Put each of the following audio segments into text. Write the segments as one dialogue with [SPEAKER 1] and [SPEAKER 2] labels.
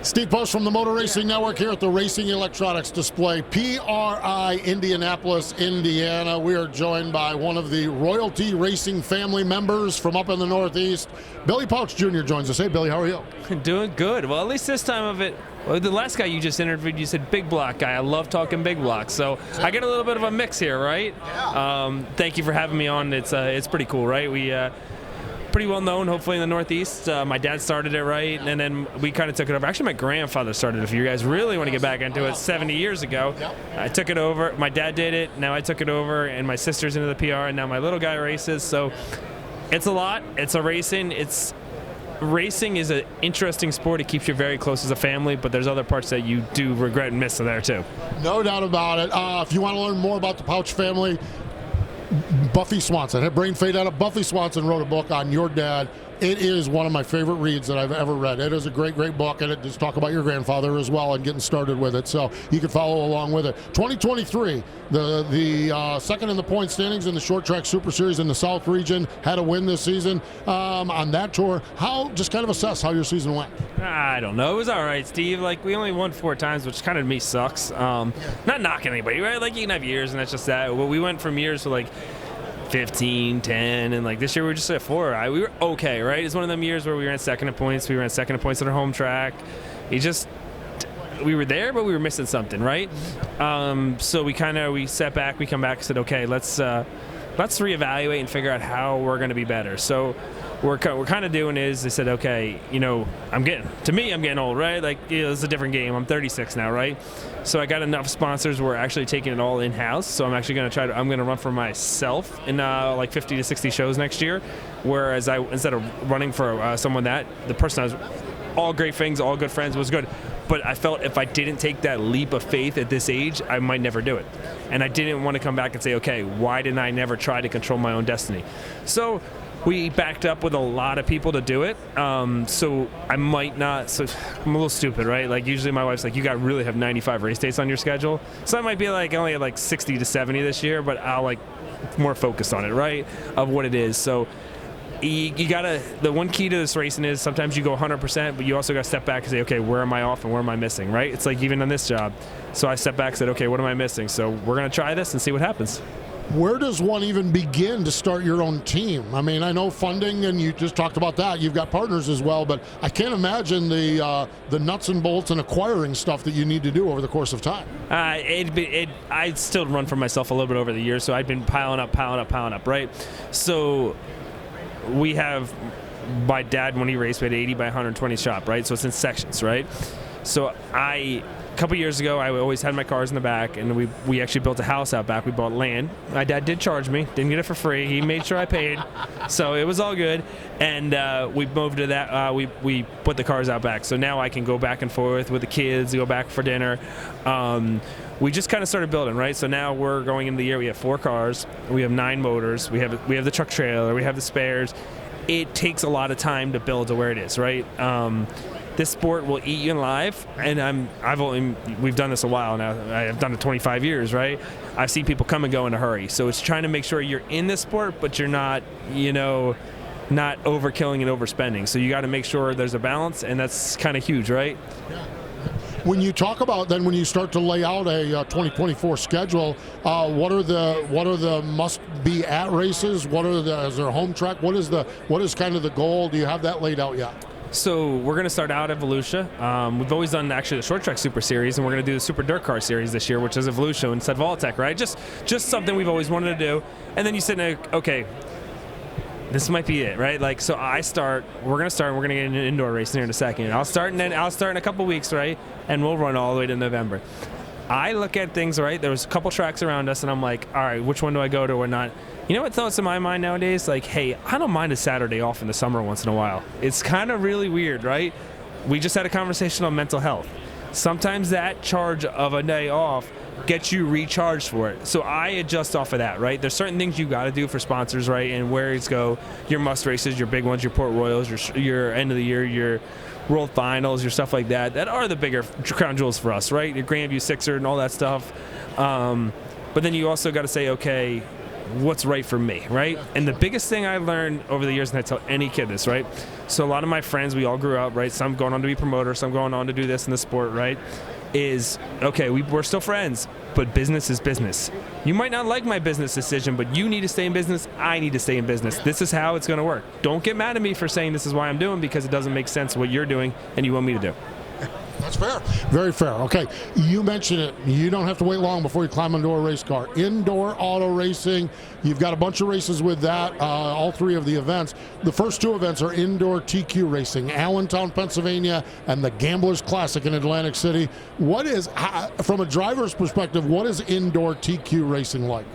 [SPEAKER 1] Steve Post from the Motor Racing Network here at the Racing Electronics Display, PRI, Indianapolis, Indiana. We are joined by one of the Royalty Racing family members from up in the Northeast. Billy Pauch Jr. joins us. Hey, Billy, how are you?
[SPEAKER 2] Doing good. Well, at least this time of it. Well, the last guy you just interviewed, you said big block guy. I love talking big blocks, so I get a little bit of a mix here, right?
[SPEAKER 1] Yeah.
[SPEAKER 2] Thank you for having me on. It's pretty cool, right? We pretty well known, hopefully, in the Northeast. My dad started it, right, and then we kind of took it over. Actually, my grandfather started it. If you guys really want to get back into it, 70 years ago.
[SPEAKER 1] Yep.
[SPEAKER 2] I took it over. My dad did it. Now I took it over, and my sister's into the PR, and now my little guy races. So it's a lot. It's a racing. Racing is an interesting sport. It keeps you very close as a family, but there's other parts that you do regret and miss there, too.
[SPEAKER 1] No doubt about it. If you want to learn more about the Pauch family, Buffy Swanson, had brain fade out of Buffy Swanson wrote a book on your dad. It is one of my favorite reads that I've ever read. It is a great, great book, and it does talk about your grandfather as well and getting started with it. So you can follow along with it. 2023, the second in the point standings in the Short Track Super Series in the South region, had a win this season on that tour. Just kind of assess how your season went.
[SPEAKER 2] I don't know. It was all right, Steve. Like, we only won 4 times, which kind of me sucks. Not knocking anybody, right? Like, you can have years, and that's just that. Well, we went from years to, like, 15, 10, and like this year we were just at 4. We were okay, right? It's one of them years where we ran second at points. We ran second at points at our home track. We were there, but we were missing something, right? So we sat back, we come back and said, okay, let's reevaluate and figure out how we're going to be better. So we're kind of doing is they said, okay, I'm getting old, right? Like, it's a different game. I'm 36 now, right? So I got enough sponsors. We're actually taking it all in-house. So I'm actually going to I'm going to run for myself in like 50 to 60 shows next year. Whereas instead of running for someone the person I was, all great things, all good friends, was good. But I felt if I didn't take that leap of faith at this age, I might never do it. And I didn't want to come back and say, okay, why didn't I never try to control my own destiny? So we backed up with a lot of people to do it. So I might not. So I'm a little stupid, right? Like, usually my wife's like, you got to really have 95 race dates on your schedule. So I might be like only at like 60 to 70 this year, but I'll like more focused on it, right? Of what it is. So you gotta. The one key to this racing is sometimes you go 100%, but you also got to step back and say, okay, where am I off and where am I missing, right? It's like even on this job. So I stepped back and said, okay, what am I missing? So we're gonna try this and see what happens.
[SPEAKER 1] Where does one even begin to start your own team? I mean, I know funding, and you just talked about that. You've got partners as well, but I can't imagine the nuts and bolts and acquiring stuff that you need to do over the course of time.
[SPEAKER 2] I'd still run for myself a little bit over the years, so I'd been piling up, right? So we have my dad, when he raced, we had 80 by 120 shop, right? So it's in sections, right? So a couple years ago, I always had my cars in the back, and we actually built a house out back. We bought land. My dad did charge me. Didn't get it for free. He made sure I paid. So it was all good. And we moved to that. We put the cars out back. So now I can go back and forth with the kids, go back for dinner. We just kind of started building, right? So now we're going into the year. We have 4 cars. We have 9 motors. We have the truck trailer. We have the spares. It takes a lot of time to build to where it is, right? This sport will eat you alive, and we've done this a while now. I've done it 25 years, right? I've seen people come and go in a hurry. So it's trying to make sure you're in this sport, but you're not, not overkilling and overspending. So you got to make sure there's a balance, and that's kind of huge, right?
[SPEAKER 1] Yeah. When you talk about then when you start to lay out a 2024 schedule, what are the must-be at races? Is there a home track? What is kind of the goal? Do you have that laid out yet?
[SPEAKER 2] So we're going to start out at Volusia. We've always done actually the Short Track Super Series, and we're going to do the Super Dirt Car Series this year, which is at Volusia instead of Voltec, right? Just something we've always wanted to do. And then you sit there, okay, this might be it, right? Like, so we're going to get into indoor racing here in a second. I'll start in a couple weeks, right? And we'll run all the way to November. I look at things, right? There was a couple tracks around us, and I'm like, all right, which one do I go to or not? You know what thoughts in my mind nowadays? Like, hey, I don't mind a Saturday off in the summer once in a while. It's kind of really weird, right? We just had a conversation on mental health. Sometimes that charge of a day off gets you recharged for it. So I adjust off of that, right? There's certain things you got to do for sponsors, right? And where it's go, your must races, your big ones, your Port Royals, your end of the year, your World Finals, your stuff like that are the bigger crown jewels for us, right? Your Grandview Sixer and all that stuff. But then you also got to say, okay, what's right for me, right? And the biggest thing I learned over the years, and I tell any kid this, right? So a lot of my friends, we all grew up, right? Some going on to be promoters, some going on to do this in the sport, right? Is, okay, we're still friends, but business is business. You might not like my business decision, but you need to stay in business. I need to stay in business. This is how it's going to work. Don't get mad at me for saying this is why I'm doing, because it doesn't make sense what you're doing and you want me to do.
[SPEAKER 1] That's fair. Very fair. Okay, you mentioned it. You don't have to wait long before you climb into a race car. Indoor auto racing. You've got a bunch of races with that, all 3 of the events. The first 2 events are indoor TQ racing, Allentown, Pennsylvania, and the Gamblers Classic in Atlantic City. What is, from a driver's perspective, what is indoor TQ racing like?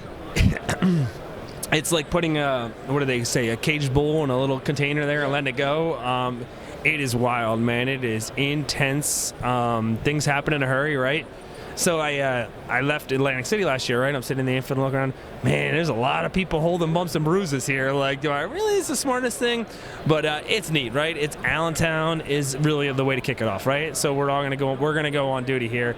[SPEAKER 2] It's like putting what do they say, a caged bull in a little container there and letting it go. It is wild, man. It is intense. Things happen in a hurry, right? So I left Atlantic City last year, right? I'm sitting in the infield looking around. Man, there's a lot of people holding bumps and bruises here. Like, do I really? Is the smartest thing? But it's neat, right? It's Allentown is really the way to kick it off, right? So we're gonna go on duty here.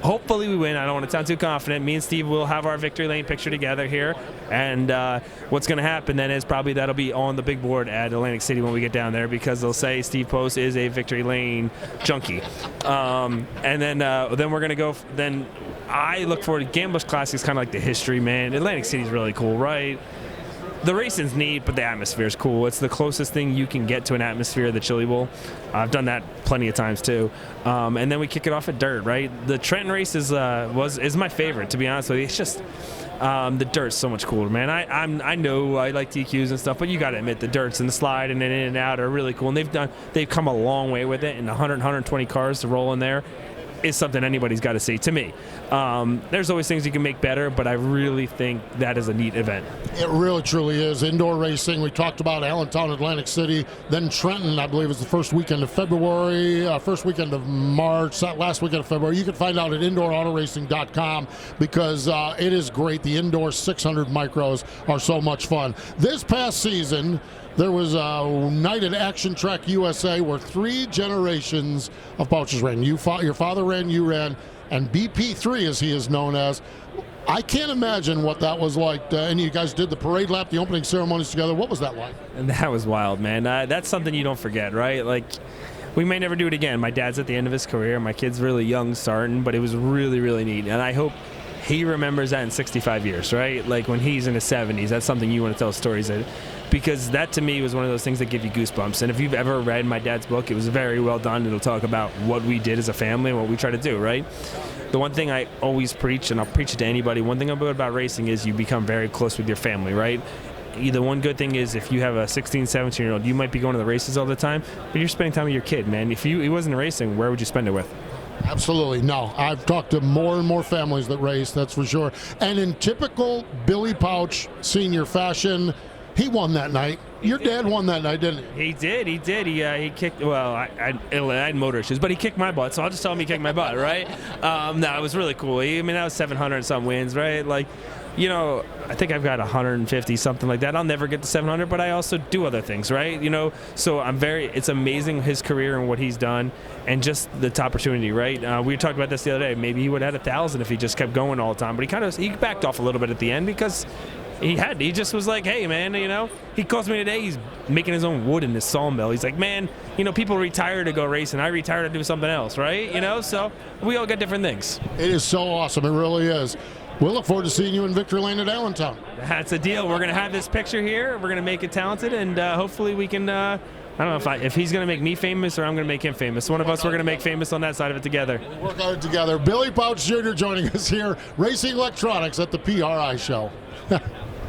[SPEAKER 2] Hopefully we win. I don't want to sound too confident. Me and Steve will have our victory lane picture together here. And what's going to happen then is probably that'll be on the big board at Atlantic City when we get down there, because they'll say Steve Post is a victory lane junkie. And then we're going to go. Then I look forward to Gamblers Classic. Is kind of like the history, man. Atlantic City is really cool, right? The racing's neat, but the atmosphere is cool. It's the closest thing you can get to an atmosphere of the Chili Bowl. I've done that plenty of times too. And then we kick it off at dirt, right? The Trenton race is my favorite, to be honest with you. It's just the dirt's so much cooler, man. I know I like TQs and stuff, but you got to admit the dirts and the slide and then in and out are really cool. And they've come a long way with it. And 120 cars to roll in there is something anybody's got to see, to me. There's always things you can make better, but I really think that is a neat event. It
[SPEAKER 1] really, truly is. Indoor racing, we talked about Allentown, Atlantic City, then Trenton, I believe, is the first weekend of February, first weekend of March, last weekend of February. You can find out at indoorautoracing.com because it is great. The indoor 600 micros are so much fun. This past season, there was a night at Action Track USA where 3 generations of Pauches ran. Your father ran, you ran, and BP3, as he is known as. I can't imagine what that was like. And you guys did the parade lap, the opening ceremonies together. What was that like?
[SPEAKER 2] And that was wild, man. That's something you don't forget, right? Like, we may never do it again. My dad's at the end of his career. My kid's really young starting, but it was really, really neat. And I hope he remembers that in 65 years, right? Like when he's in his 70s, that's something you want to tell stories at. Because that, to me, was one of those things that give you goosebumps. And if you've ever read my dad's book, it was very well done. It'll talk about what we did as a family and what we try to do, right? The one thing I always preach, and I'll preach it to anybody, one thing about racing is you become very close with your family, right? The one good thing is if you have a 16, 17-year-old, you might be going to the races all the time, but you're spending time with your kid, man. If he wasn't racing, where would you spend it with?
[SPEAKER 1] Absolutely. No, I've talked to more and more families that race, that's for sure. And in typical Billy Pauch Sr. fashion, he won that night. Your dad won that night, didn't he?
[SPEAKER 2] He did. He kicked. Well, I had motor issues, but he kicked my butt. So I'll just tell him he kicked my butt, right? No, it was really cool. That was 700 some wins, right? Like, I think I've got 150 something like that. I'll never get to 700, but I also do other things, right? So it's amazing his career and what he's done, and just the opportunity, right? We talked about this the other day. Maybe he would have had 1,000 if he just kept going all the time, but he backed off a little bit at the end because. He just was like, hey, man, he calls me today. He's making his own wood in his sawmill. He's like, man, people retire to go racing. I retire to do something else, right? So we all got different things.
[SPEAKER 1] It is so awesome. It really is. We'll look forward to seeing you in Victory Lane at Allentown.
[SPEAKER 2] That's a deal. We're going to have this picture here. We're going to make it talented, and hopefully we can, I don't know if he's going to make me famous or I'm going to make him famous. One of us we're going to make famous on that side of it together.
[SPEAKER 1] Work on it together. Billy Pauch Jr. joining us here, Racing Electronics at the PRI show.